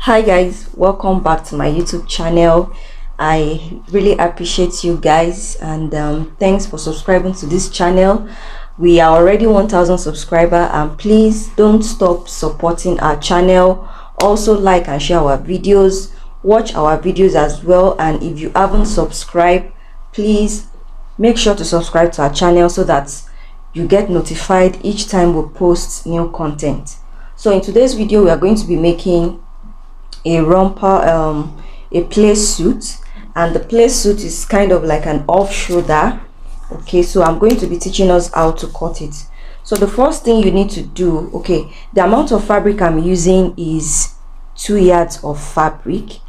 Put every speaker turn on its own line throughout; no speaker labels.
Hi guys, welcome back to my YouTube channel. I really appreciate you guys, and thanks for subscribing to this channel. We are already 1000 subscribers, and please don't stop supporting our channel. Also like and share our videos, watch our videos as well, and if you haven't subscribed, please make sure to subscribe to our channel so that you get notified each time we post new content. So in today's video we are going to be making a romper, a play suit, and the play suit is kind of like an off shoulder. Okay, so I'm going to be teaching us how to cut it. So the first thing you need to do, okay, the amount of fabric I'm using is 2 yards of fabric,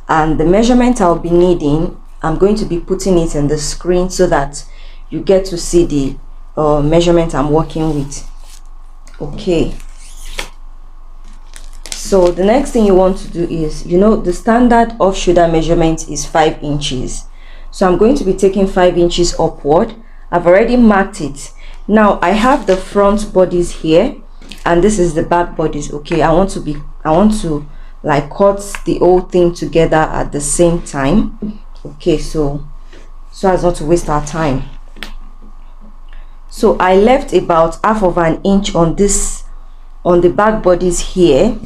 and the measurement I'll be needing, I'm going to be putting it in the screen so that you get to see the measurement I'm working with. Okay, so the next thing you want to do is, the standard off shoulder measurement is 5 inches. So I'm going to be taking 5 inches upward. I've already marked it. Now I have the front bodies here, and this is the back bodies. Okay, I want to like cut the whole thing together at the same time. Okay, so as not to waste our time. So I left about half of an inch on the back bodies here.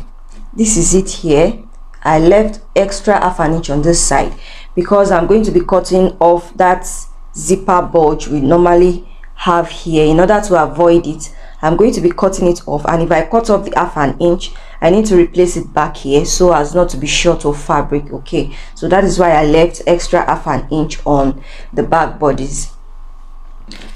This is it here. I left extra half an inch on this side because I'm going to be cutting off that zipper bulge we normally have here. In order to avoid it, I'm going to be cutting it off, and if I cut off the half an inch, I need to replace it back here so as not to be short of fabric. Okay, so that is why I left extra half an inch on the back bodies.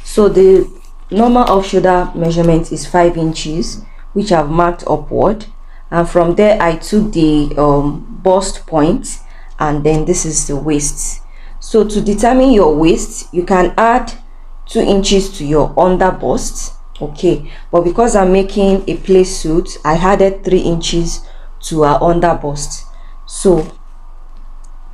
So the normal off shoulder measurement is 5 inches, which I've marked upward, and from there I took the bust point, and then this is the waist. So to determine your waist, you can add 2 inches to your under bust. Okay, but because I'm making a play suit, I added 3 inches to our under bust. So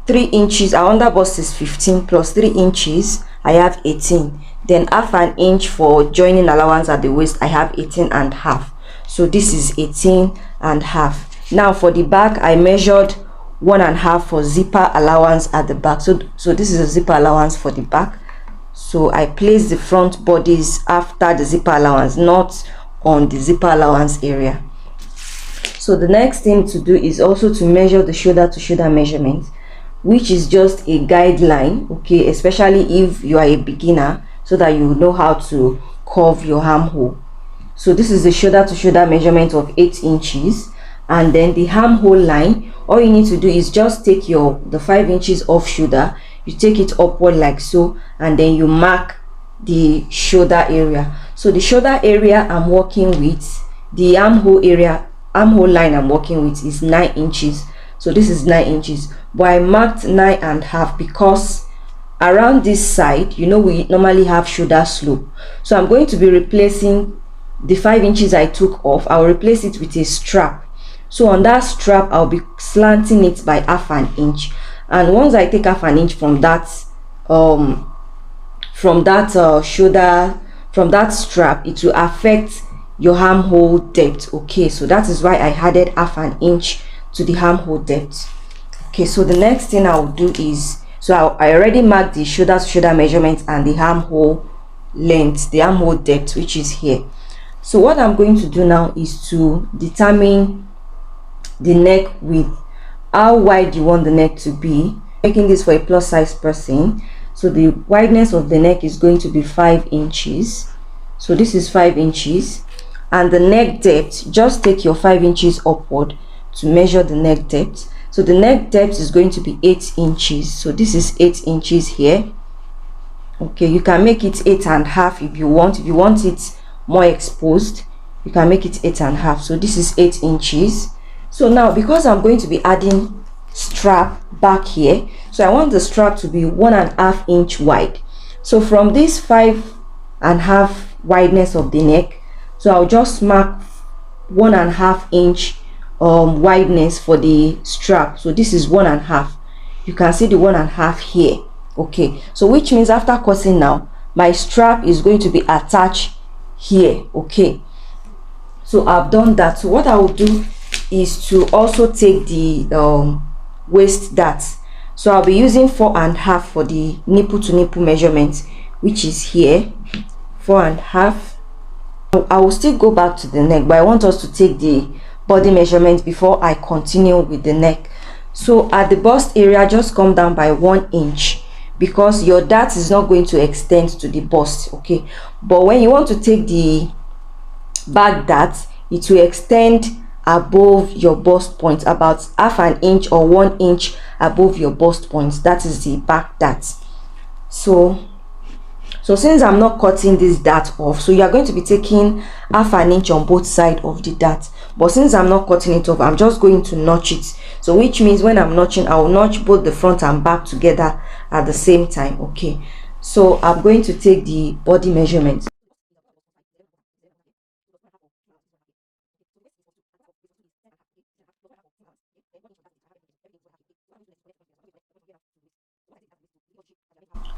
3 inches, our under bust is 15 plus 3 inches, I have 18. Then half an inch for joining allowance at the waist, I have 18 and half. So this is 18 and half. Now for the back, I measured 1.5 for zipper allowance at the back. So this is a zipper allowance for the back. So I place the front bodies after the zipper allowance, not on the zipper allowance area. So the next thing to do is also to measure the shoulder to shoulder measurement, which is just a guideline, okay, especially if you are a beginner, so that you know how to curve your armhole. So this is the shoulder to shoulder measurement of 8 inches, and then the armhole line, all you need to do is just take the 5 inches off shoulder, you take it upward like so, and then you mark the shoulder area. So the shoulder area I'm working with, the armhole line I'm working with is 9 inches. So this is 9 inches, but I marked 9.5 because around this side, we normally have shoulder slope. So I'm going to be replacing the 5 inches I took off. I'll replace it with a strap. So on that strap, I'll be slanting it by half an inch, and once I take half an inch from that shoulder, from that strap, it will affect your armhole depth. Okay, so that is why I added half an inch to the armhole depth. Okay, so the next thing I'll do is, so I already marked the shoulder to shoulder measurement and the armhole length, the armhole depth, which is here. So what I'm going to do now is to determine the neck width, how wide you want the neck to be. Making this for a plus size person, so the wideness of the neck is going to be 5 inches. So this is 5 inches, and the neck depth, just take your 5 inches upward to measure the neck depth. So the neck depth is going to be 8 inches. So this is 8 inches here. Okay, you can make it 8.5 if you want. If you want it more exposed, you can make it 8.5. So this is 8 inches. So now, because I'm going to be adding strap back here, so I want the strap to be 1.5 inch wide. So from this 5.5 wideness of the neck, so I'll just mark 1.5 inch wideness for the strap. So this is 1.5. You can see the 1.5 here. Okay, so which means after cutting now, my strap is going to be attached here. Okay, so I've done that. So what I will do is to also take the waist dart. So I'll be using 4.5 for the nipple to nipple measurement, which is here, 4.5. I will still go back to the neck, but I want us to take the body measurement before I continue with the neck. So at the bust area, just come down by 1 inch, because your dart is not going to extend to the bust, okay? But when you want to take the back dart, it will extend above your bust point, about 1/2 inch or 1 inch above your bust point. That is the back dart. So since I'm not cutting this dart off, so you are going to be taking 1/2 inch on both sides of the dart. But since I'm not cutting it off, I'm just going to notch it. So which means when I'm notching, I will notch both the front and back together at the same time, okay? So I'm going to take the body measurement.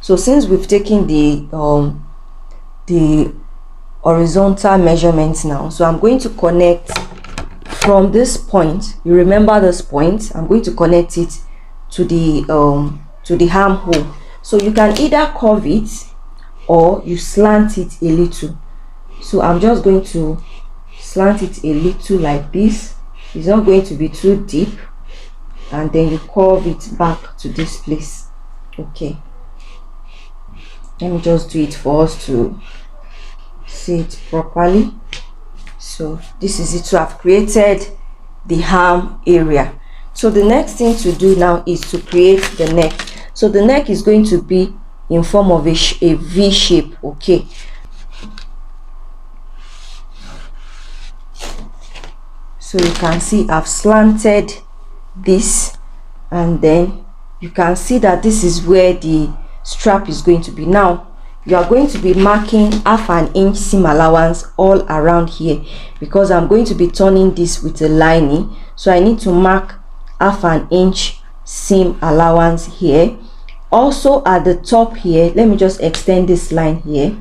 So since we've taken the horizontal measurements now, so I'm going to connect from this point. You remember this point? I'm going to connect it to the armhole. So you can either curve it or you slant it a little. So I'm just going to slant it a little like this. It's not going to be too deep, and then you curve it back to this place, okay? Let me just do it for us to see it properly. So this is it. So I've created the arm area. So the next thing to do now is to create the neck. So the neck is going to be in form of a V shape, okay? So you can see I've slanted this, and then you can see that this is where the strap is going to be. Now you are going to be marking 1/2 inch seam allowance all around here, because I'm going to be turning this with a lining. So I need to mark 1/2 inch seam allowance here. Also at the top here, let me just extend this line here.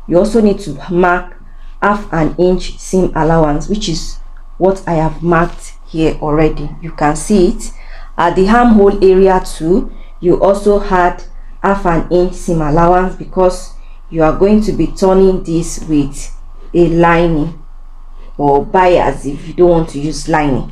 You also need to mark 1/2 inch seam allowance, which is what I have marked here already. You can see it at the armhole area too. You also had 1/2 inch seam allowance, because you are going to be turning this with a lining or bias if you don't want to use lining.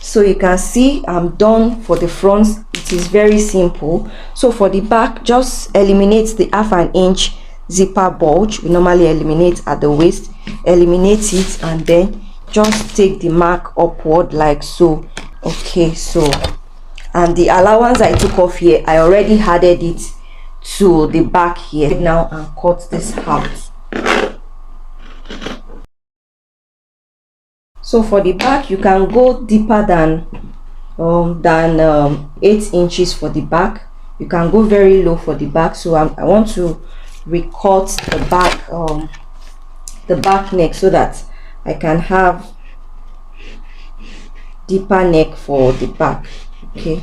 So you can see I'm done for the front. It is very simple. So for the back, just eliminate the 1/2 inch zipper bulge. We normally eliminate at the waist. Eliminate it, and then just take the mark upward like so, okay? So, and the allowance I took off here, I already added it to the back here now, and cut this out. So for the back, you can go deeper than 8 inches for the back. You can go very low for the back. So I want to recut the back neck, so that I can have deeper neck for the back, okay?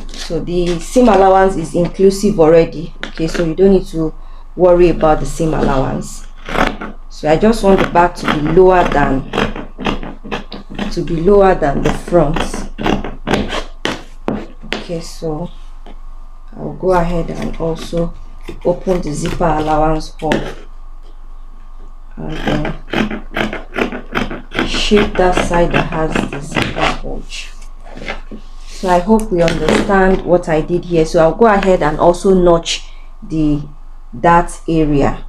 So the seam allowance is inclusive already, okay? So you don't need to worry about the seam allowance. So I just want the back to be lower than the front, okay? So I'll go ahead and also open the zipper allowance hole, and then shape that side that has the zipper bulge. So I hope we understand what I did here. So I'll go ahead and also notch that area.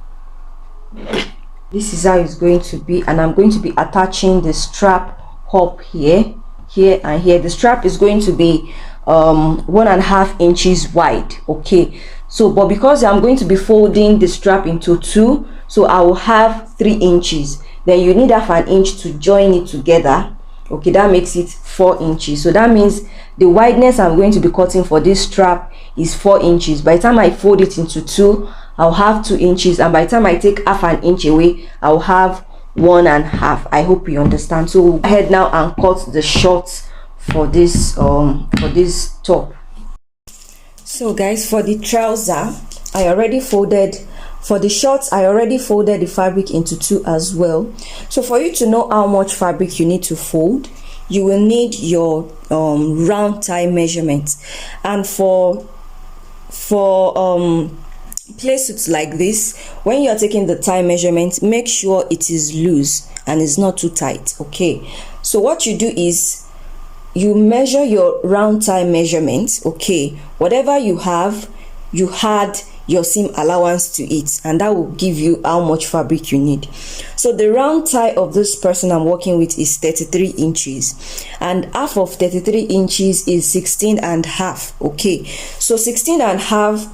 This is how it's going to be, and I'm going to be attaching the strap up here, and here. The strap is going to be 1.5 inches wide, okay? So but because I'm going to be folding the strap into 2, so I will have 3 inches. Then you need 1/2 inch to join it together, okay? That makes it 4 inches. So that means the wideness I'm going to be cutting for this strap is 4 inches. By the time I fold it into 2, I'll have 2 inches, and by the time I take 1/2 inch away, I'll have 1.5. I hope you understand. So we'll go ahead now and cut the shorts for this top. So guys, for the trouser, I already folded For the shorts, I already folded the fabric into 2 as well. So for you to know how much fabric you need to fold, you will need your round tie measurement. And for play suits like this, when you are taking the tie measurement, make sure it is loose and it's not too tight. Okay, so what you do is you measure your round tie measurement. Okay, whatever you have, you add your seam allowance to it, and that will give you how much fabric you need. So the round tie of this person I'm working with is 33 inches, and half of 33 inches is 16 and a half. Okay, so 16 and a half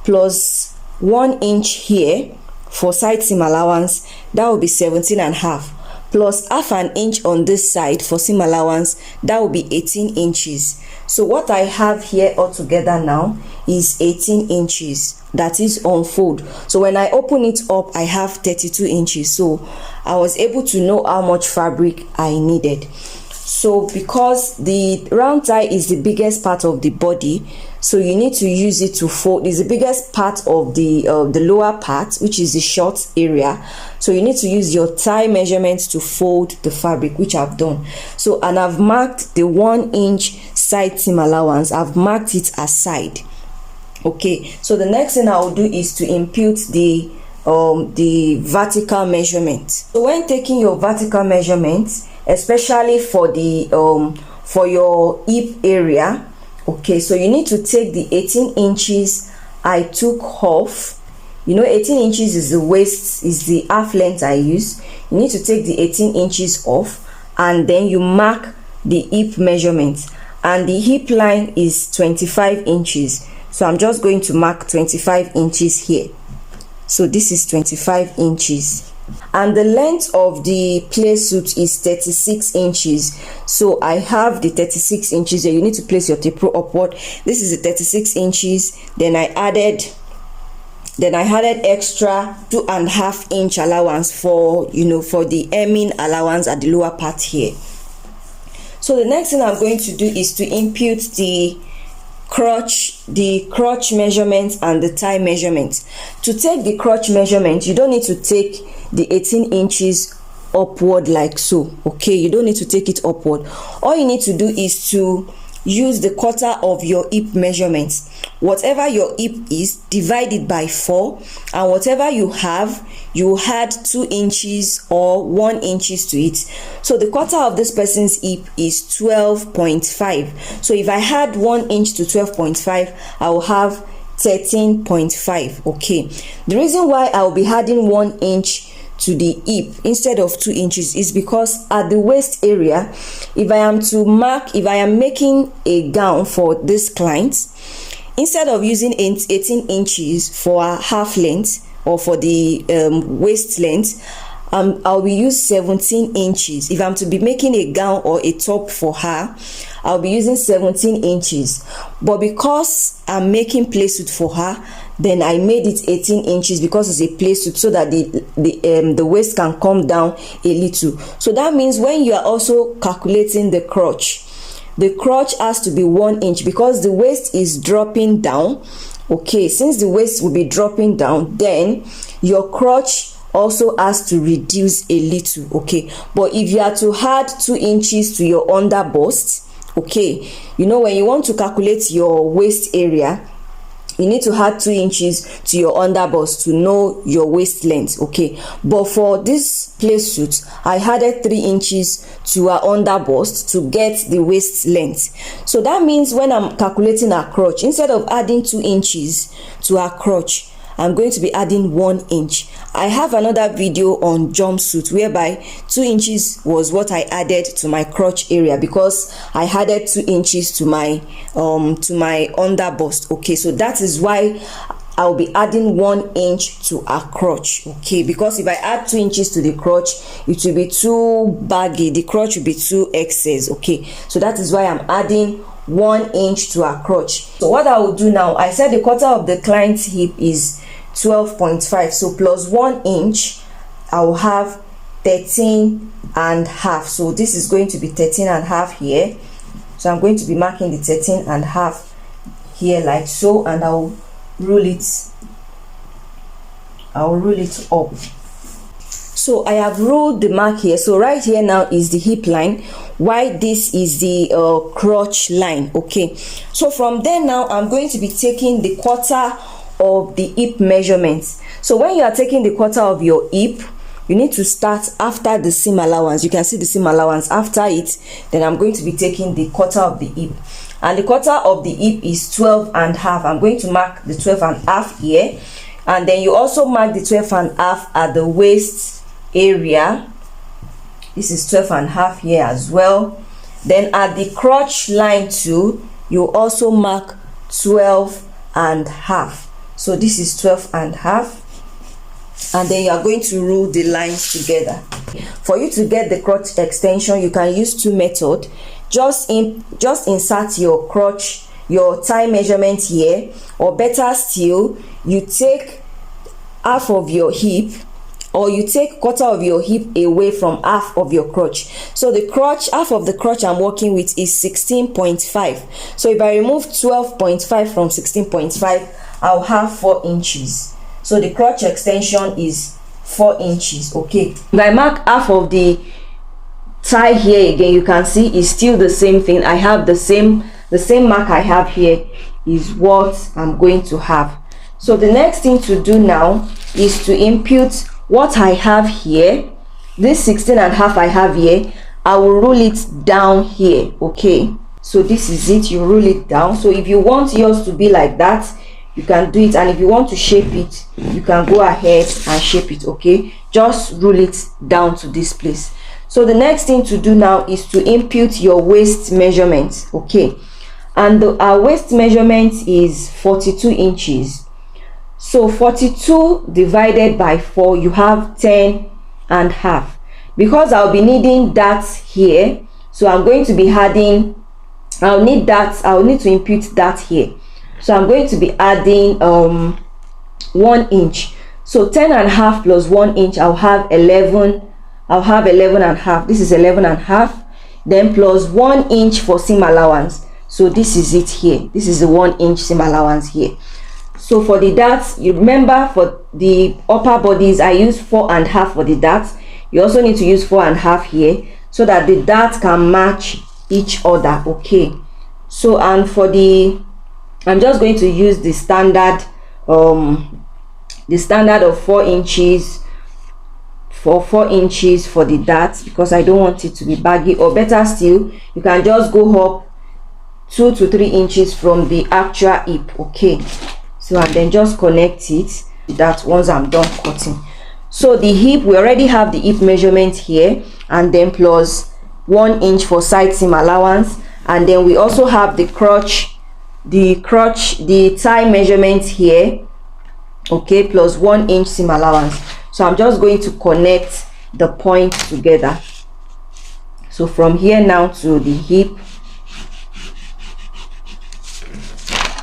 plus 1 inch here for side seam allowance, that will be 17 and a half, plus half an inch on this side for seam allowance, that will be 18 inches. So what I have here altogether now is 18 inches, that is on fold. So when I open it up, I have 32 inches. So I was able to know how much fabric I needed. So because the round tie is the biggest part of the body, so you need to use it to fold. It's the biggest part of the lower part, which is the short area. So you need to use your tie measurements to fold the fabric, which I've done. So, and I've marked the 1 inch side seam allowance. I've marked it aside. Okay, so the next thing I will do is to impute the vertical measurement. So when taking your vertical measurements, especially for the for your hip area, okay, so you need to take the 18 inches I took off. You know, 18 inches is the waist, is the half length I use. You need to take the 18 inches off, and then you mark the hip measurement, and the hip line is 25 inches. So I'm just going to mark 25 inches here. So this is 25 inches. And the length of the play suit is 36 inches. So I have the 36 inches there. You need to place your tape rule upward. This is the 36 inches. Then I added extra 2.5 inch allowance for, you know, for the hemming allowance at the lower part here. So the next thing I'm going to do is to impute the crotch measurement and the tie measurement. To take the crotch measurement, you don't need to take the 18 inches upward like so. Okay, you don't need to take it upward. All you need to do is to use the quarter of your hip measurements. Whatever your hip is, divide it by 4, and whatever you have, you add 2 inches or 1 inches to it. So the quarter of this person's hip is 12.5. So if I add 1 inch to 12.5, I will have 13.5. Okay, the reason why I will be adding 1 inch to the hip instead of 2 inches is because at the waist area, if I am making a gown for this client, instead of using 18 inches for a half length or for the waist length, I'll be using 17 inches. If I'm to be making a gown or a top for her, I'll be using 17 inches. But because I'm making play suit for her, then I made it 18 inches because it's a play suit, so that the waist can come down a little. So that means when you are also calculating the crotch has to be 1 inch because the waist is dropping down. Okay, since the waist will be dropping down, then your crotch also has to reduce a little. Okay, but if you are to add 2 inches to your under bust, okay, you know, when you want to calculate your waist area, you need to add 2 inches to your under bust to know your waist length. Okay, but for this play suit, I added 3 inches to her under bust to get the waist length. So that means when I'm calculating her crotch, instead of adding 2 inches to her crotch, I'm going to be adding 1 inch. I have another video on jumpsuit whereby 2 inches was what I added to my crotch area because I added 2 inches to my under bust. Okay, so that is why I'll be adding 1 inch to a crotch. Okay, because if I add 2 inches to the crotch, it will be too baggy, the crotch will be too excess. Okay, so that is why I'm adding 1 inch to a crotch. So what I will do now, I said the quarter of the client's hip is 12.5, so plus 1 inch, I will have 13.5. So this is going to be 13.5 here. So I'm going to be marking the 13.5 here like so, and I'll rule it I'll roll it up. So I have rolled the mark here. So right here now is the hip line, while this is the crotch line. Okay, so from there now I'm going to be taking the quarter of the hip measurements. So when you are taking the quarter of your hip, you need to start after the seam allowance. You can see the seam allowance after it. Then I'm going to be taking the quarter of the hip, and the quarter of the hip is 12 and a half. I'm going to mark the 12 and a half here, and then you also mark the 12 and a half at the waist area. This is 12 and a half here as well. Then at the crotch line too, you also mark 12 and a half. So this is 12 and a half, and then you are going to roll the lines together. For you to get the crotch extension, you can use two methods. Just insert your crotch, your thigh measurement here, or better still, you take half of your hip, or you take quarter of your hip away from half of your crotch. So the crotch, half of the crotch I'm working with is 16.5. So if I remove 12.5 from 16.5, I'll have 4 inches. So the crotch extension is 4 inches. Okay, if I mark half of the thigh here again, you can see it's still the same thing. I have the same mark I have here is what I'm going to have. So the next thing to do now is to impute what I have here. This 16 and a half I have here, I will roll it down here. Okay, so this is it. You roll it down. So if you want yours to be like that, you can do it, and if you want to shape it, you can go ahead and shape it. Okay, just roll it down to this place. So the next thing to do now is to impute your waist measurement. Okay, and our waist measurement is 42 inches. So 42 divided by 4, you have 10 and a half. Because I'll be needing that here, so I'm going to be adding, I'll need to impute that here. So I'm going to be adding 1 inch. So 10 and a half plus 1 inch, I'll have 11 and a half. This is 11 and a half. Then plus 1 inch for seam allowance. So this is it here. This is the 1 inch seam allowance here. So for the darts, you remember for the upper bodies, I use 4 and a half for the darts. You also need to use 4 and a half here, so that the darts can match each other. Okay, so and for the, I'm just going to use the standard of 4 inches for 4 inches for the darts, because I don't want it to be baggy. Or better still, you can just go up 2 to 3 inches from the actual hip. Okay, so and then just connect it that once I'm done cutting. So the hip, we already have the hip measurement here, and then plus 1 inch for side seam allowance, and then we also have the the thigh measurement here. Okay, plus 1 inch seam allowance. So I'm just going to connect the points together. So from here now to the hip,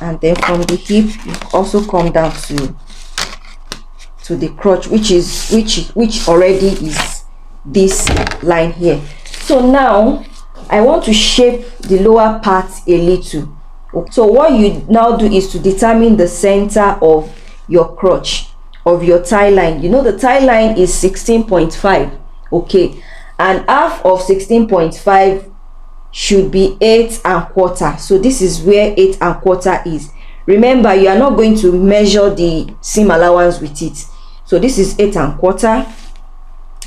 and then from the hip you also come down to the crotch, which already is this line here. So now I want to shape the lower part a little. So what you now do is to determine the center of your crotch, of your thigh line. You know the thigh line is 16.5. okay, and half of 16.5 should be 8 and quarter. So this is where 8 and quarter is. Remember, you are not going to measure the seam allowance with it. So this is 8 and quarter.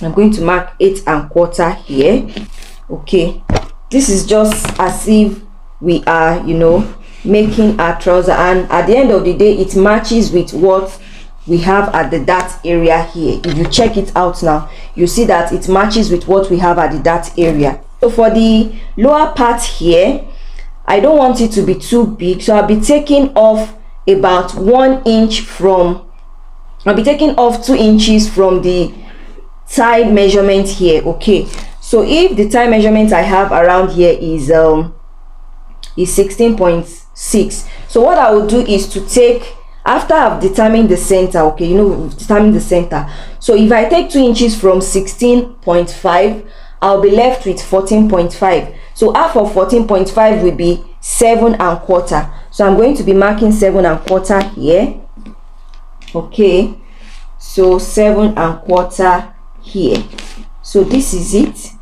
I'm going to mark 8 and quarter here. Okay, this is just as if we are, you know, making our trouser, and at the end of the day it matches with what we have at the dart area here. If you check it out now, you see that it matches with what we have at the dart area. So for the lower part here, I don't want it to be too big, so I'll be taking off about 1 inch from, I'll be taking off 2 inches from the thigh measurement here. Okay, so if the thigh measurement I have around here is 16.6, so what I will do is to take, after I've determined the center, okay, you know, we've determined the center. So if I take 2 inches from 16.5, I'll be left with 14.5. So half of 14.5 will be 7 and quarter. So I'm going to be marking 7 and quarter here. Okay, So 7¼ here. So this is it.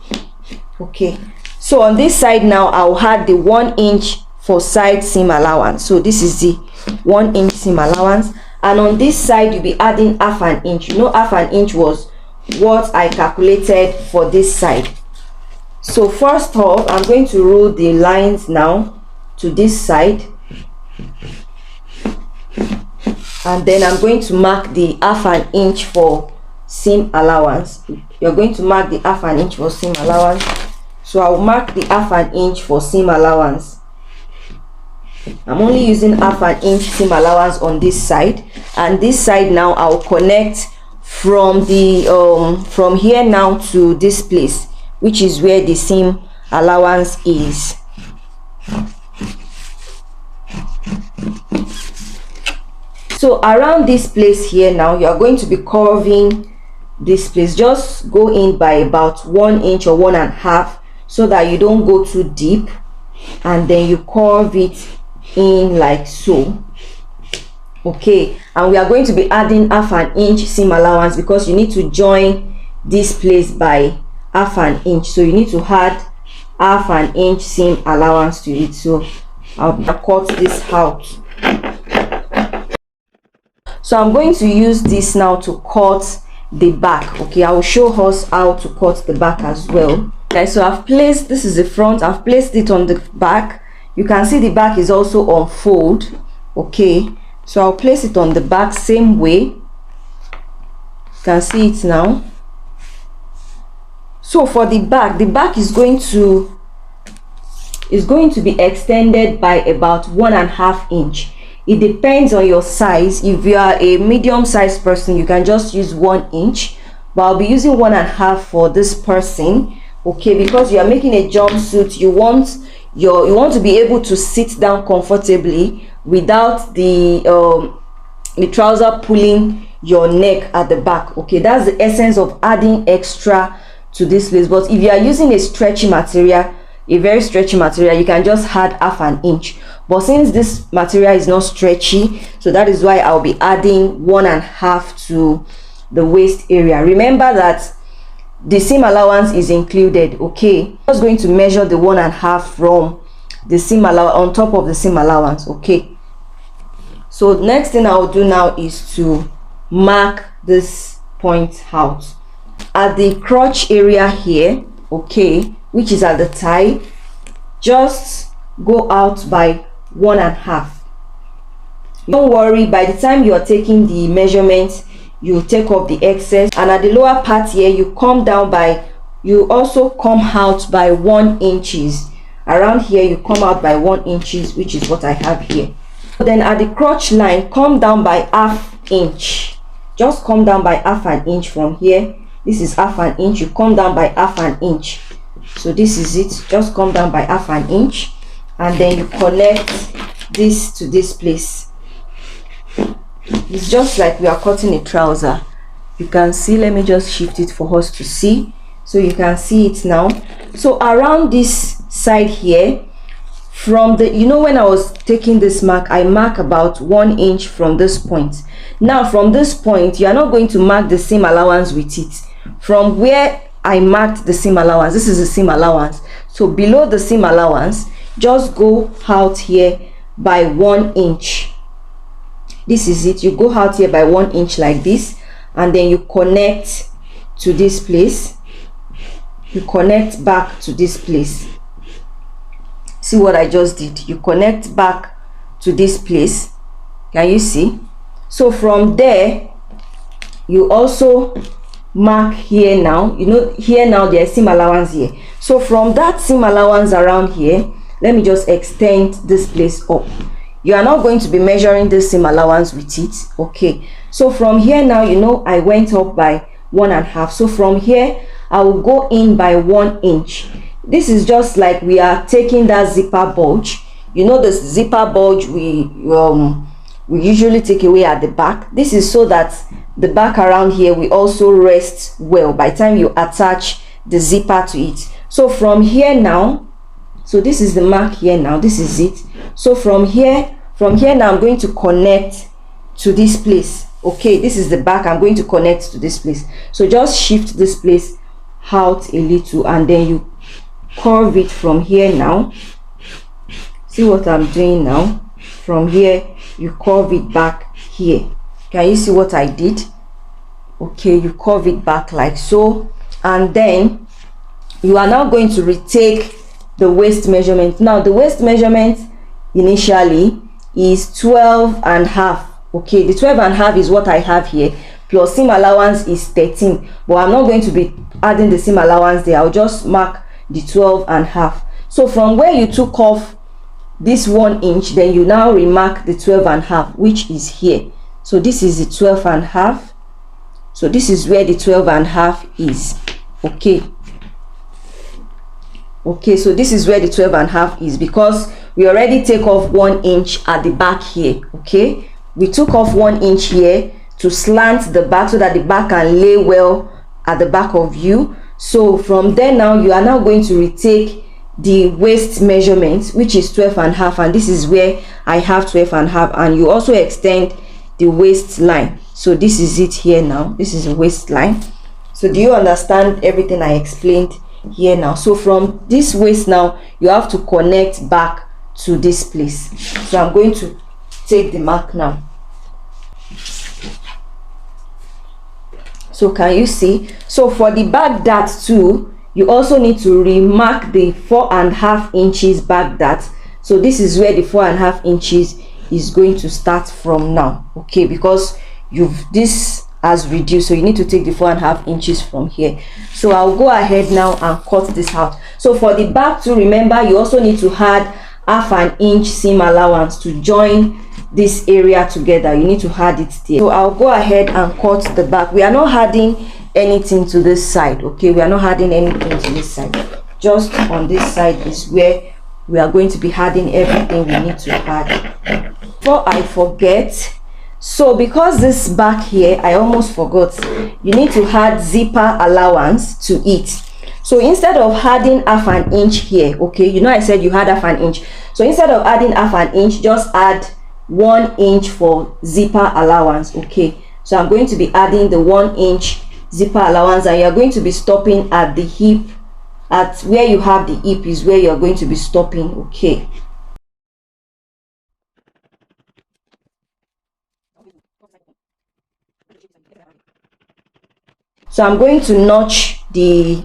Okay, so on this side now I'll add the 1 inch for side seam allowance. So this is the 1 inch seam allowance, and on this side you'll be adding ½ an inch. You know, ½ an inch was what I calculated for this side. So first off, I'm going to roll the lines now to this side, and then I'm going to mark the ½ an inch for seam allowance. You're going to mark the ½ an inch for seam allowance. So I'll mark the ½ an inch for seam allowance. I'm only using ½ an inch seam allowance on this side, and this side now I'll connect from the from here now to this place, which is where the seam allowance is. So around this place here now, you are going to be curving this place. Just go in by about 1 inch or 1½ so that you don't go too deep, and then you curve it in like so. Okay, and we are going to be adding ½ an inch seam allowance because you need to join this place by ½ an inch, so you need to add ½ an inch seam allowance to it. So I'll cut this out. So I'm going to use this now to cut the back. Okay, I will show us how to cut the back as well. Okay, so I've placed, this is the front, I've placed it on the back. You can see the back is also on fold. Okay, so I'll place it on the back same way. You can see it now. So for the back is going to be extended by about 1½ inch. It depends on your size. If you are a medium sized person, you can just use 1 inch, but I'll be using 1½ for this person. Okay, because you are making a jumpsuit, you want to be able to sit down comfortably without the trouser pulling your neck at the back. Okay, that's the essence of adding extra to this place. But if you are using a stretchy material, a very stretchy material, you can just add ½ an inch. But since this material is not stretchy, so that is why I'll be adding 1½ to the waist area. Remember that the seam allowance is included. Okay, I'm just going to measure the 1½ from the seam allowance on top of the seam allowance. Okay, so next thing I'll do now is to mark this point out at the crotch area here. Okay, which is at the thigh. Just go out by 1½ Don't worry, by the time you are taking the measurement, you take off the excess, and at the lower part here you come down by, you also come out by 1 inches. Around here you come out by 1 inches, which is what I have here. Then at the crotch line, come down by ½ inch. Just come down by ½ an inch from here. This is ½ an inch. You come down by ½ an inch. So this is it. Just come down by ½ an inch, and then you connect this to this place. It's just like we are cutting a trouser. You can see, let me just shift it for us to see, so you can see it now. So around this side here, from the, you know, when I was taking this mark, I mark about 1 inch from this point. Now from this point, you are not going to mark the seam allowance with it. From where I marked the seam allowance, this is the seam allowance, so below the seam allowance, just go out here by 1 inch. This is it. You go out here by 1 inch like this, and then you connect to this place. You connect back to this place. See what I just did? You connect back to this place. Can you see? So from there, you also mark here now. You know, here now there's seam allowance here. So from that seam allowance around here, let me just extend this place up. You are not going to be measuring this seam allowance with it. Okay, so from here now, you know, I went up by 1½ so from here I will go in by 1 inch. This is just like we are taking that zipper bulge. You know, the zipper bulge we usually take away at the back. This is so that the back around here will also rest well by the time you attach the zipper to it. So from here now, so this is the mark here now, this is it. So from here now I'm going to connect to this place. Okay, this is the back. I'm going to connect to this place, so just shift this place out a little and then you curve it from here. Now see what I'm doing now? From here you curve it back here. Can you see what I did? Okay, you curve it back like so, and then you are now going to retake the waist measurement. Now the waist measurement initially is 12 and a half. Okay, the 12 and a half is what I have here, plus seam allowance is 13, but I'm not going to be adding the seam allowance there. I'll just mark the 12 and a half. So from where you took off this 1 inch, then you now remark the 12 and a half, which is here. So this is the 12 and a half. So this is where the 12 and a half is. Okay, so this is where the 12 and a half is, because we already take off 1 inch at the back here. Okay, we took off 1 inch here to slant the back so that the back can lay well at the back of you. So from there now you are now going to retake the waist measurement, which is 12 and a half, and this is where I have 12 and a half, and you also extend the waistline. So this is it here now. This is a waistline. So do you understand everything I explained here now? So from this waist now you have to connect back to this place. So I'm going to take the mark now. So can you see? So for the back dart too, you also need to remark the 4.5 inches back dart. So this is where the 4.5 inches is going to start from now. Okay, because this has reduced, so you need to take the 4.5 inches from here. So I'll go ahead now and cut this out. So for the back too, remember you also need to add 1/2 inch seam allowance to join this area together. You need to add it there. So I'll go ahead and cut the back. We are not adding anything to this side. Okay, we are not adding anything to this side. Just on this side is where we are going to be adding everything we need to add. Before I forget, so because this back here, I almost forgot, you need to add zipper allowance to it. So instead of adding 1/2 inch here, okay, you know I said you had 1/2 inch. So instead of adding 1/2 inch, just add 1 inch for zipper allowance. Okay, so I'm going to be adding the 1 inch zipper allowance, and you're going to be stopping at the hip. At where you have the hip is where you're going to be stopping. Okay, so I'm going to notch the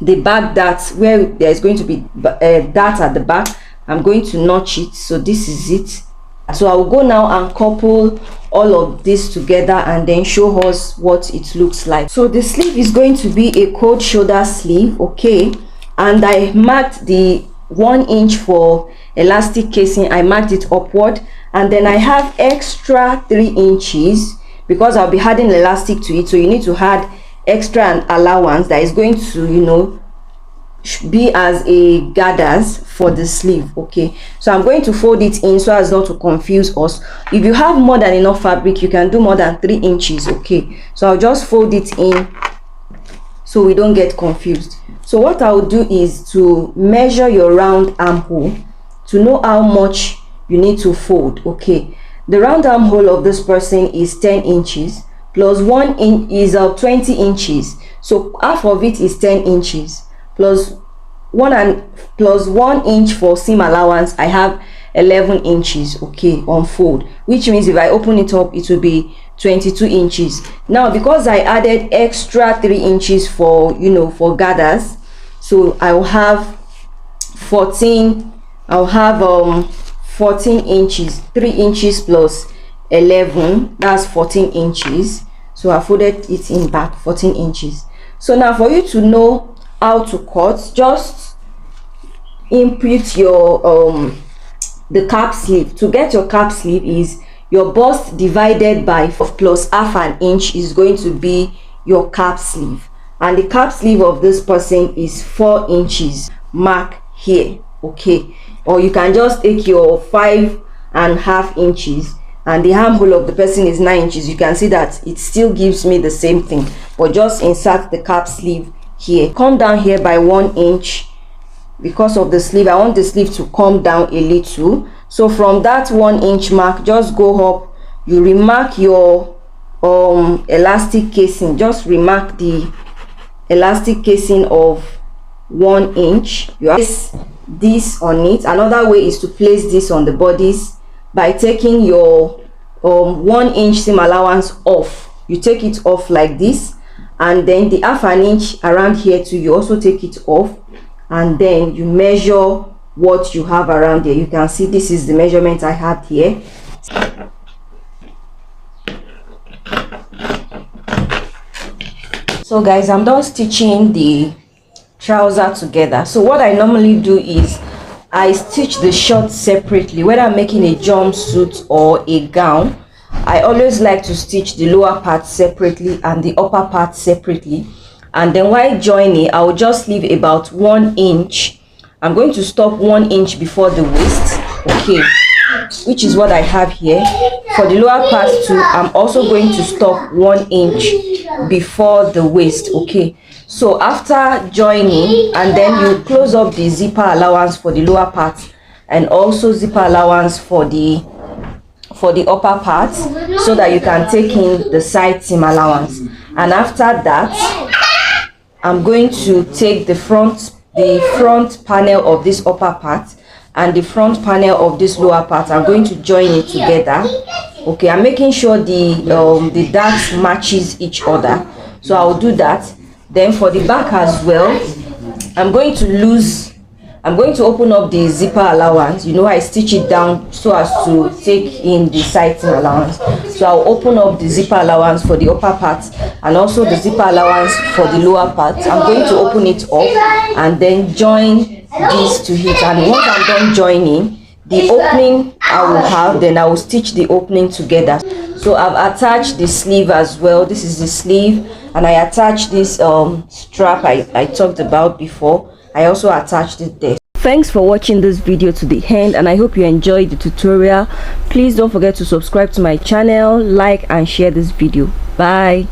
back dart where there's going to be dart at the back. I'm going to notch it. So this is it. So I will go now and couple all of this together and then show us what it looks like. So the sleeve is going to be a cold shoulder sleeve. Okay, and I marked the 1 inch for elastic casing. I marked it upward, and then I have extra 3 inches because I'll be adding elastic to it. So you need to add extra an allowance that is going to, you know, be as a gathers for the sleeve. Okay, so I'm going to fold it in so as not to confuse us. If you have more than enough fabric, you can do more than 3 inches. Okay, so I'll just fold it in so we don't get confused. So what I'll do is to measure your round armhole to know how much you need to fold. Okay, the round armhole of this person is 10 inches plus 1 inch is 20 inches, so half of it is 10 inches plus 1 inch for seam allowance. I have 11 inches. Okay, on fold, which means if I open it up, it will be 22 inches. Now because I added extra 3 inches for, you know, for gathers, so I will have 14. I'll have 14 inches. 3 inches plus 11, that's 14 inches. So I folded it in back 14 inches. So now for you to know how to cut, just input your the cap sleeve. To get your cap sleeve is your bust divided by 4 plus 1/2 inch is going to be your cap sleeve, and the cap sleeve of this person is 4 inches. Mark here. Okay, or you can just take your 5.5 inches, and the armhole of the person is 9 inches. You can see that it still gives me the same thing, but just insert the cap sleeve here. Come down here by 1 inch because of the sleeve. I want the sleeve to come down a little, so from that 1 inch mark, just go up. You remark your elastic casing. Just remark the elastic casing of 1 inch. You place this on it. Another way is to place this on the bodice by taking your 1 inch seam allowance off. You take it off like this, and then the half an inch around here too, you also take it off, and then you measure what you have around here. You can see this is the measurement I had here. So guys, I'm done stitching the trouser together. So what I normally do is I stitch the shorts separately. Whether I'm making a jumpsuit or a gown, I always like to stitch the lower part separately and the upper part separately, and then while joining, I will just leave about 1 inch. I'm going to stop 1 inch before the waist, okay, which is what I have here. For the lower part too, I'm also going to stop 1 inch before the waist, okay. So after joining, and then you close up the zipper allowance for the lower part and also zipper allowance for the upper part, so that you can take in the side seam allowance. And after that, I'm going to take the front panel of this upper part and the front panel of this lower part. I'm going to join it together, okay. I'm making sure the darts matches each other, so I'll do that. Then for the back as well, I'm going to open up the zipper allowance. You know, I stitch it down so as to take in the side seam allowance. So I'll open up the zipper allowance for the upper part and also the zipper allowance for the lower part. I'm going to open it up and then join these to it. And once I'm done joining, the opening I will have, then I will stitch the opening together. So I've attached the sleeve as well. This is the sleeve, and I attached this strap I talked about before. I also attached it there. Thanks for watching this video to the end, and I hope you enjoyed the tutorial. Please don't forget to subscribe to my channel, like and share this video. Bye.